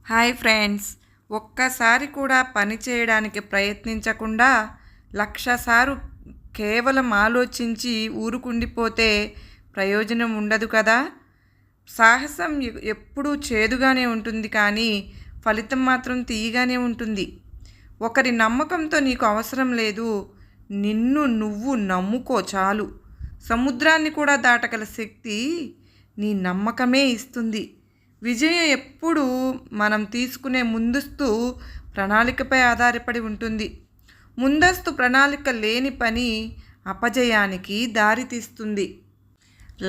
Hi friends, ఒక్కసారి కూడా పని చేయడానికి ప్రయత్నించకుండా 1,00,000 సార్లు కేవలం ఆలోచించి ఊరుకుండిపోతే ప్రయోజనం ఉండదు కదా. సాహసం ఎప్పుడూ చేదుగానే ఉంటుంది, కానీ ఫలితం మాత్రం తీయగానే ఉంటుంది. ఒకరి నమ్మకంతో నీకు అవసరం లేదు, నిన్ను నువ్వు నమ్ముకో చాలు. సముద్రాన్ని కూడా దాటగల శక్తి నీ నమ్మకమే ఇస్తుంది. విజయం ఎప్పుడూ మనం తీసుకునే ముందస్తు ప్రణాళికపై ఆధారపడి ఉంటుంది. ముందస్తు ప్రణాళిక లేని పని అపజయానికి దారితీస్తుంది.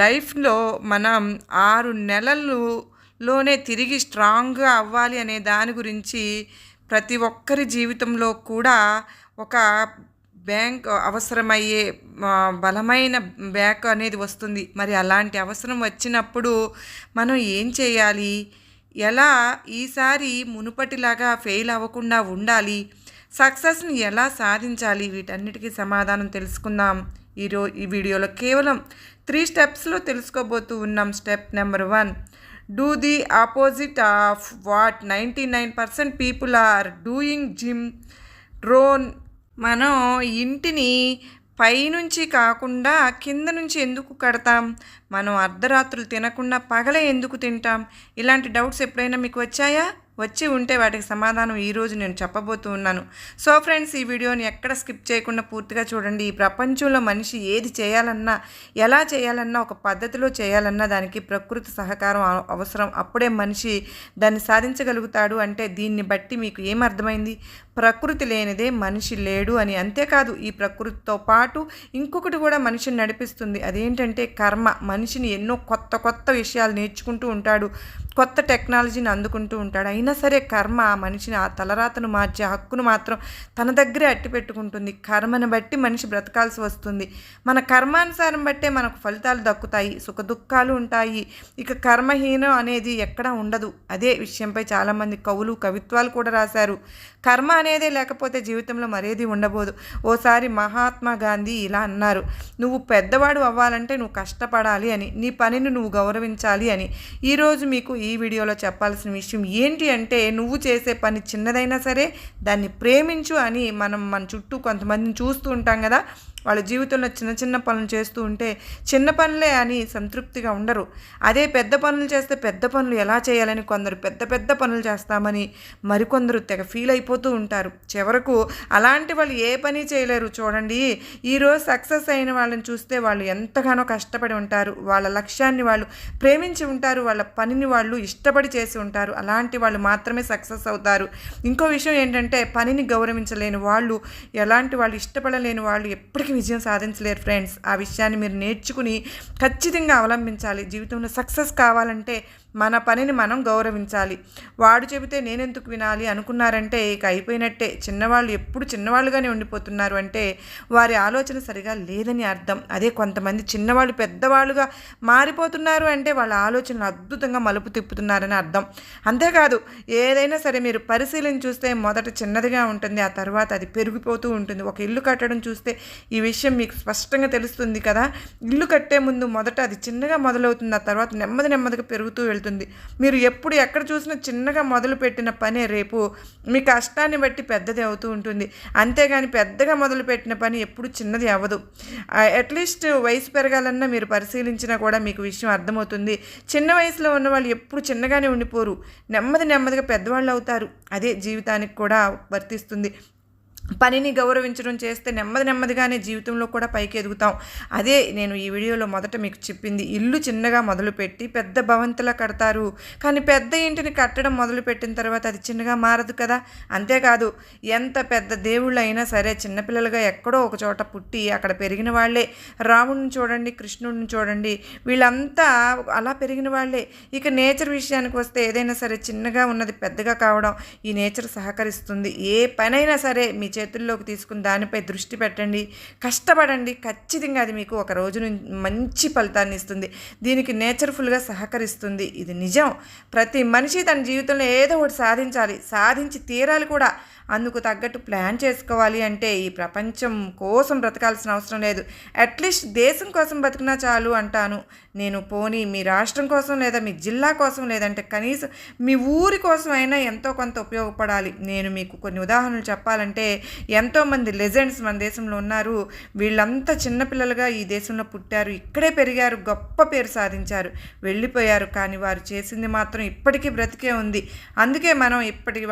లైఫ్లో మనం 6 నెలల్లోనే తిరిగి స్ట్రాంగ్గా అవ్వాలి అనే దాని గురించి ప్రతి ఒక్కరి జీవితంలో కూడా ఒక బ్యాంక్ అవసరమయ్యే బలమైన బ్యాక్ అనేది వస్తుంది. మరి అలాంటి అవసరం వచ్చినప్పుడు మనం ఏం చేయాలి, ఎలా ఈసారి మునుపటిలాగా ఫెయిల్ అవ్వకుండా ఉండాలి, సక్సెస్ని ఎలా సాధించాలి, వీటన్నిటికీ సమాధానం తెలుసుకుందాం ఈ వీడియోలో. కేవలం 3 స్టెప్స్లో తెలుసుకోబోతూ ఉన్నాం. Step number 1, do the opposite of what 99% people are doing. Jim Rohn. మనం ఇంటిని పైనుంచి కాకుండా కింద నుంచి ఎందుకు కడతాం? మనం అర్ధరాత్రులు తినకుండా పగలే ఎందుకు తింటాం? ఇలాంటి డౌట్స్ ఎప్పుడైనా మీకు వచ్చాయా? వచ్చి ఉంటే వాటికి సమాధానం ఈరోజు నేను చెప్పబోతూ ఉన్నాను. సో ఫ్రెండ్స్, ఈ వీడియోని ఎక్కడ స్కిప్ చేయకుండా పూర్తిగా చూడండి. ఈ ప్రపంచంలో మనిషి ఏది చేయాలన్నా, ఎలా చేయాలన్నా, ఒక పద్ధతిలో చేయాలన్నా దానికి ప్రకృతి సహకారం అవసరం. అప్పుడే మనిషి దాన్ని సాధించగలుగుతాడు. అంటే దీన్ని బట్టి మీకు ఏమర్థమైంది? ప్రకృతి లేనిదే మనిషి లేడు అని. అంతేకాదు, ఈ ప్రకృతితో పాటు ఇంకొకటి కూడా మనిషిని నడిపిస్తుంది. అదేంటంటే కర్మ. మనిషిని ఎన్నో కొత్త విషయాలు నేర్చుకుంటూ ఉంటాడు, కొత్త టెక్నాలజీని అందుకుంటూ ఉంటాడు. అయినా సరే కర్మ మనిషిని ఆ తలరాతను మార్చే హక్కును మాత్రం తన దగ్గరే అట్టి పెట్టుకుంటుంది. కర్మను బట్టి మనిషి బ్రతకాల్సి వస్తుంది. మన కర్మానుసారం బట్టే మనకు ఫలితాలు దక్కుతాయి, సుఖ దుఃఖాలు ఉంటాయి. ఇక కర్మహీనం అనేది ఎక్కడా ఉండదు. అదే విషయంపై చాలామంది కవులు కవిత్వాలు కూడా రాశారు. కర్మ అనేదే లేకపోతే జీవితంలో మరేది ఉండబోదు. ఓసారి మహాత్మా గాంధీ ఇలా అన్నారు, నువ్వు పెద్దవాడు అవ్వాలంటే నువ్వు కష్టపడాలి అని, నీ పనిని నువ్వు గౌరవించాలి అని. ఈరోజు మీకు ఈ వీడియోలో చెప్పాల్సిన విషయం ఏంటి అంటే, నువ్వు చేసే పని చిన్నదైనా సరే దాన్ని ప్రేమించు అని. మన చుట్టూ కొంతమందిని చూస్తూ ఉంటాం కదా, వాళ్ళ జీవితంలో చిన్న పనులు చేస్తూ ఉంటే చిన్న పనులే అని సంతృప్తిగా ఉండరు. అదే పెద్ద పనులు చేస్తే పెద్ద పనులు ఎలా చేయాలని కొందరు పెద్ద పనులు చేస్తామని మరికొందరు తెగ ఫీల్ అయిపోతూ ఉంటారు. చివరకు అలాంటి వాళ్ళు ఏ పని చేయలేరు. చూడండి, ఈరోజు సక్సెస్ అయిన వాళ్ళని చూస్తే వాళ్ళు ఎంతగానో కష్టపడి ఉంటారు, వాళ్ళ లక్ష్యాన్ని వాళ్ళు ప్రేమించి ఉంటారు, వాళ్ళ పనిని వాళ్ళు ఇష్టపడి చేసి ఉంటారు. అలాంటి వాళ్ళు మాత్రమే సక్సెస్ అవుతారు. ఇంకో విషయం ఏంటంటే, పనిని గౌరవించలేని వాళ్ళు, ఎలాంటి వాళ్ళు ఇష్టపడలేని వాళ్ళు ఎప్పటికీ విజయం సాధించలేరు ఫ్రెండ్స్. ఆ విషయాన్ని మీరు నేర్చుకుని ఖచ్చితంగా అవలంబించాలి. జీవితంలో సక్సెస్ కావాలంటే మన పనిని మనం గౌరవించాలి. వాడు చెబితే నేనెందుకు వినాలి అనుకున్నారంటే ఇక అయిపోయినట్టే. చిన్నవాళ్ళు ఎప్పుడు చిన్నవాళ్ళుగానే ఉండిపోతున్నారు అంటే వారి ఆలోచన సరిగా లేదని అర్థం. అదే కొంతమంది చిన్నవాళ్ళు పెద్దవాళ్ళుగా మారిపోతున్నారు అంటే వాళ్ళ ఆలోచనలు అద్భుతంగా మలుపు తిప్పుతున్నారని అర్థం. అంతేకాదు, ఏదైనా సరే మీరు పరిశీలన చూస్తే మొదట చిన్నదిగా ఉంటుంది, ఆ తర్వాత అది పెరిగిపోతూ ఉంటుంది. ఒక ఇల్లు కట్టడం చూస్తే ఈ విషయం మీకు స్పష్టంగా తెలుస్తుంది కదా. ఇల్లు కట్టే ముందు మొదట అది చిన్నగా మొదలవుతుంది, ఆ తర్వాత నెమ్మదిగా పెరుగుతూ వెళ్తుంది. మీరు ఎప్పుడు ఎక్కడ చూసినా చిన్నగా మొదలుపెట్టిన పనే రేపు మీ కష్టాన్ని బట్టి పెద్దది అవుతూ ఉంటుంది. అంతేగాని పెద్దగా మొదలుపెట్టిన పని ఎప్పుడు చిన్నది అవ్వదు. అట్లీస్ట్ వయసు పెరగాలన్నా మీరు పరిశీలించినా కూడా మీకు విషయం అర్థమవుతుంది. చిన్న వయసులో ఉన్న వాళ్ళు ఎప్పుడు చిన్నగానే ఉండిపోరు, నెమ్మదిగా పెద్దవాళ్ళు అవుతారు. అదే జీవితానికి కూడా వర్తిస్తుంది. పనిని గౌరవించడం చేస్తే నెమ్మదిగానే జీవితంలో కూడా పైకి ఎదుగుతాం. అదే నేను ఈ వీడియోలో మొదట మీకు చెప్పింది. ఇల్లు చిన్నగా మొదలుపెట్టి పెద్ద భవంతులా కడతారు, కానీ పెద్ద ఇంటిని కట్టడం మొదలుపెట్టిన తర్వాత అది చిన్నగా మారదు కదా. అంతేకాదు, ఎంత పెద్ద దేవుళ్ళు అయినా సరే చిన్నపిల్లలుగా ఎక్కడో ఒక చోట పుట్టి అక్కడ పెరిగిన వాళ్ళే. రాముడిని చూడండి, కృష్ణుడిని చూడండి, వీళ్ళంతా అలా పెరిగిన వాళ్ళే. ఇక నేచర్ విషయానికి వస్తే ఏదైనా సరే చిన్నగా ఉన్నది పెద్దగా కావడం ఈ నేచర్ సహకరిస్తుంది. ఏ పనైనా సరే మీ చేతుల్లోకి తీసుకుని దానిపై దృష్టి పెట్టండి, కష్టపడండి. ఖచ్చితంగా అది మీకు ఒక రోజు మంచి ఫలితాన్ని ఇస్తుంది. దీనికి నేచర్ఫుల్గా సహకరిస్తుంది. ఇది నిజం. ప్రతి మనిషి తన జీవితంలో ఏదో ఒకటి సాధించాలి, సాధించి తీరాలి కూడా. అందుకు తగ్గట్టు ప్లాన్ చేసుకోవాలి అంటే ఈ ప్రపంచం కోసం బ్రతకాల్సిన అవసరం లేదు, అట్లీస్ట్ దేశం కోసం బతికినా చాలు అంటాను నేను. పోనీ మీ రాష్ట్రం కోసం లేదా మీ జిల్లా కోసం లేదంటే కనీసం మీ ఊరి కోసం అయినా ఎంతో కొంత ఉపయోగపడాలి. నేను మీకు కొన్ని ఉదాహరణలు చెప్పాలంటే ఎంతోమంది లెజెండ్స్ మన దేశంలో ఉన్నారు. వీళ్ళంతా చిన్నపిల్లలుగా ఈ దేశంలో పుట్టారు, ఇక్కడే పెరిగారు, గొప్ప పేరు సాధించారు, వెళ్ళిపోయారు. కానీ వారు చేసింది మాత్రం ఇప్పటికీ బ్రతికే ఉంది. అందుకే మనం ఇప్పటికి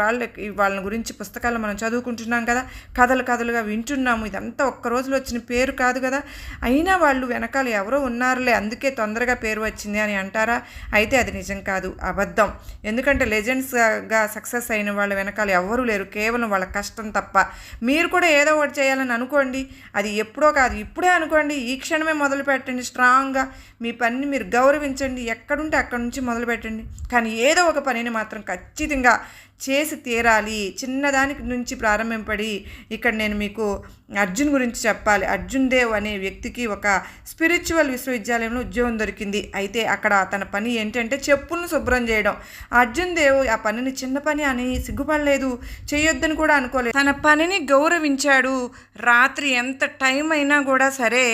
వాళ్ళని గురించి పుస్తకాలు మనం చదువుకుంటున్నాం కదా, కథలుగా వింటున్నాము. ఇదంతా ఒక్క రోజులో వచ్చిన పేరు కాదు కదా. అయినా వాళ్ళు వెనకాల ఎవరో ఉన్నారులే, అందుకే తొందరగా పేరు వచ్చింది అని అంటారా? అయితే అది నిజం కాదు, అబద్ధం. ఎందుకంటే లెజెండ్స్గా సక్సెస్ అయిన వాళ్ళ వెనకాల ఎవరూ లేరు, కేవలం వాళ్ళ కష్టం తప్ప. మీరు కూడా ఏదో ఒకటి చేయాలని అనుకోండి, అది ఎప్పుడో కాదు ఇప్పుడే అనుకోండి. ఈ క్షణమే మొదలు పెట్టండి. స్ట్రాంగ్గా మీ పనిని మీరు గౌరవించండి. ఎక్కడుంటే అక్కడి నుంచి మొదలు పెట్టండి. కానీ ఏదో ఒక పనిని మాత్రం ఖచ్చితంగా చేసి తీరాలి. చిన్నదానికి నుంచి ప్రారంభింపడి ఇక్కడ నేను మీకు అర్జున్ గురించి చెప్పాలి. అర్జున్ దేవ్ అనే వ్యక్తికి ఒక స్పిరిచువల్ విశ్వవిద్యాలయంలో ఉద్యోగం దొరికింది. అయితే అక్కడ తన పని ఏంటంటే చెప్పులను శుభ్రం చేయడం. అర్జున్ దేవ్ ఆ పనిని చిన్న పని అని సిగ్గుపడలేదు, చేయొద్దని కూడా అనుకోలేదు. తన పనిని గౌరవించాడు. రాత్రి ఎంత టైం అయినా కూడా సరే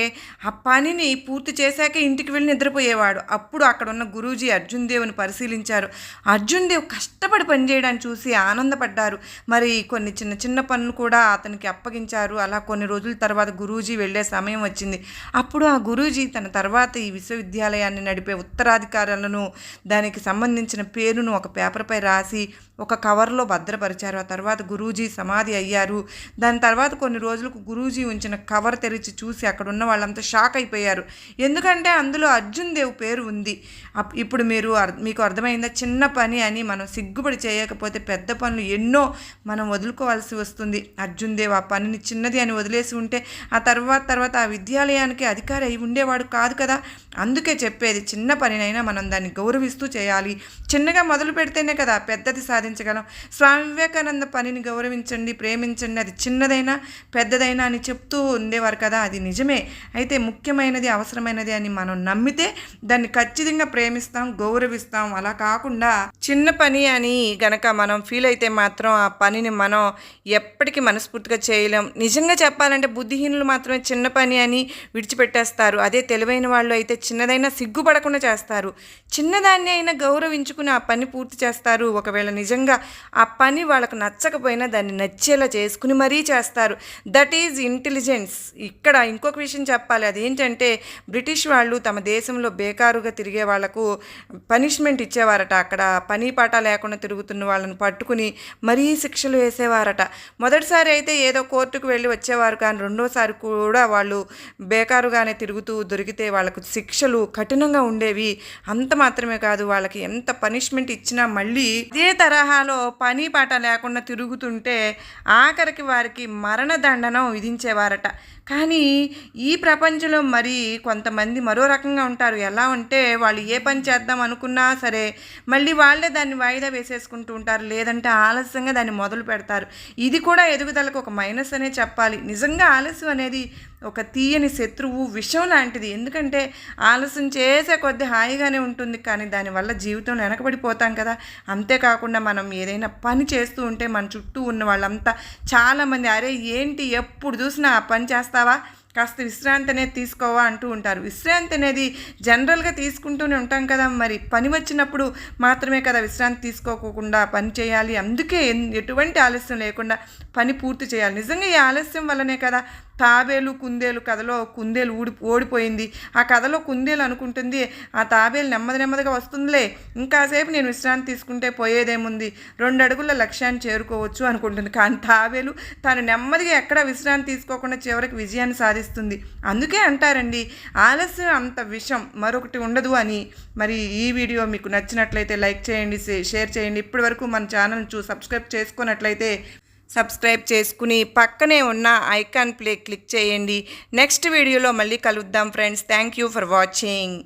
ఆ పనిని పూర్తి చేశాక ఇంటికి వెళ్ళి నిద్రపోయేవాడు. అప్పుడు అక్కడ ఉన్న గురూజీ అర్జున్ దేవ్ని పరిశీలించారు. అర్జున్ దేవ్ కష్టపడి పనిచేయడానికి చూసి ఆనందపడ్డారు. మరి కొన్ని చిన్న పనులు కూడా అతనికి అప్పగించారు. అలా కొన్ని రోజుల తర్వాత గురూజీ వెళ్ళే సమయం వచ్చింది. అప్పుడు ఆ గురూజీ తన తర్వాత ఈ విశ్వవిద్యాలయాన్ని నడిపే ఉత్తరాధికారులను, దానికి సంబంధించిన పేరును ఒక పేపర్పై రాసి ఒక కవర్లో భద్రపరిచారు. ఆ తర్వాత గురూజీ సమాధి అయ్యారు. దాని తర్వాత కొన్ని రోజులకు గురూజీ ఉంచిన కవర్ తెరిచి చూసి అక్కడ ఉన్న వాళ్ళంతా షాక్ అయిపోయారు. ఎందుకంటే అందులో అర్జున్ దేవ్ పేరు ఉంది. ఇప్పుడు మీకు అర్థమైందా? చిన్న పని అని మనం సిగ్గుపడి చేయకపోతే పెద్ద పనులు ఎన్నో మనం వదులుకోవాల్సి వస్తుంది. అర్జున్ దేవ్ ఆ పనిని చిన్నది అని వదిలేసి ఉంటే ఆ తర్వాత ఆ విద్యాలయానికి అధికారి అయి ఉండేవాడు కాదు కదా. అందుకే చెప్పేది, చిన్న పనినైనా మనం దాన్ని గౌరవిస్తూ చేయాలి. చిన్నగా మొదలు పెడితేనే కదా పెద్దది సాధించగలం. స్వామి వివేకానంద పనిని గౌరవించండి, ప్రేమించండి, అది చిన్నదైనా పెద్దదైనా అని చెప్తూ ఉండేవారు కదా. అది నిజమే. అయితే ముఖ్యమైనది, అవసరమైనది అని మనం నమ్మితే దాన్ని ఖచ్చితంగా ప్రేమిస్తాం, గౌరవిస్తాం. అలా కాకుండా చిన్న పని అని గనక మనం ఫీల్ అయితే మాత్రం ఆ పనిని మనం ఎప్పటికీ మనస్ఫూర్తిగా చేయలేం. నిజంగా చెప్పాలంటే బుద్ధిహీనులు మాత్రమే చిన్న పని అని విడిచిపెట్టేస్తారు. అదే తెలివైన వాళ్ళు అయితే చిన్నదైనా సిగ్గుపడకుండా చేస్తారు. చిన్నదాన్ని అయినా గౌరవించుకుని ఆ పని పూర్తి చేస్తారు. ఒకవేళ నిజంగా ఆ పని వాళ్ళకు నచ్చకపోయినా దాన్ని నచ్చేలా చేసుకుని మరీ చేస్తారు. That is intelligence. ఇక్కడ ఇంకొక విషయం చెప్పాలి. అదేంటంటే బ్రిటిష్ వాళ్ళు తమ దేశంలో బేకారుగా తిరిగే వాళ్లకు పనిష్మెంట్ ఇచ్చేవారట. అక్కడ పని పాట లేకుండా తిరుగుతున్న వాళ్ళని పట్టుకుని మరీ శిక్షలు వేసేవారట. మొదటిసారి అయితే ఏదో కోర్టుకు వెళ్ళి వచ్చేవారు, కానీ రెండోసారి కూడా వాళ్ళు బేకారుగానే తిరుగుతూ దొరికితే వాళ్ళకు శిక్షలు కఠినంగా ఉండేవి. అంత మాత్రమే కాదు, వాళ్ళకి ఎంత పనిష్మెంట్ ఇచ్చినా మళ్ళీ ఇదే తరహాలో పని పాట లేకుండా తిరుగుతుంటే ఆఖరికి వారికి మరణదండనం విధించేవారట. కానీ ఈ ప్రపంచంలో మరి కొంతమంది మరో రకంగా ఉంటారు. ఎలా అంటే వాళ్ళు ఏ పని చేద్దాం అనుకున్నా సరే మళ్ళీ వాళ్ళే దాన్ని వాయిదా వేసేసుకుంటూ ఉంటారు, లేదంటే ఆలస్యంగా దాన్ని మొదలు పెడతారు. ఇది కూడా ఎదుగుదలకు ఒక మైనస్ అనే చెప్పాలి. నిజంగా ఆలస్యం అనేది ఒక తీయని శత్రువు, విషం లాంటిది. ఎందుకంటే ఆలస్యం చేసే కొద్దీ హాయిగానే ఉంటుంది, కానీ దానివల్ల జీవితం వెనకబడిపోతాం కదా. అంతేకాకుండా మనం ఏదైనా పని చేస్తూ ఉంటే మన చుట్టూ ఉన్న వాళ్ళంతా చాలామంది అరే ఏంటి ఎప్పుడు చూసినా ఆ పని చేస్తావా, కాస్త విశ్రాంతి అనేది తీసుకోవా అంటూ ఉంటారు. విశ్రాంతి అనేది జనరల్గా తీసుకుంటూనే ఉంటాం కదా, మరి పని వచ్చినప్పుడు మాత్రమే కదా విశ్రాంతి తీసుకోకుండా పని చేయాలి. అందుకే ఎటువంటి ఆలస్యం లేకుండా పని పూర్తి చేయాలి. నిజంగా ఈ ఆలస్యం వల్లనే కదా తాబేలు కుందేలు కథలో కుందేలు ఓడిపోయింది. ఆ కథలో కుందేలు అనుకుంటుంది ఆ తాబేలు నెమ్మదిగా వస్తుందిలే, ఇంకాసేపు నేను విశ్రాంతి తీసుకుంటే పోయేదేముంది, 2 అడుగుల లక్ష్యాన్ని చేరుకోవచ్చు అనుకుంటుంది. కానీ తాబేలు తాను నెమ్మదిగా ఎక్కడ విశ్రాంతి తీసుకోకుండా చివరికి విజయాన్ని సాధిస్తుంది. అందుకే అంటారండి ఆలస్యం అంత విషం మరొకటి ఉండదు అని. మరి ఈ వీడియో మీకు నచ్చినట్లయితే లైక్ చేయండి, షేర్ చేయండి. ఇప్పటి వరకు మన ఛానల్ సబ్స్క్రైబ్ చేసుకున్నట్లయితే సబ్స్క్రైబ్ చేసుకుని పక్కనే ఉన్న ఐకాన్ ప్లే క్లిక్ చేయండి. నెక్స్ట్ వీడియోలో మళ్ళీ కలుద్దాం friends. Thank you for watching.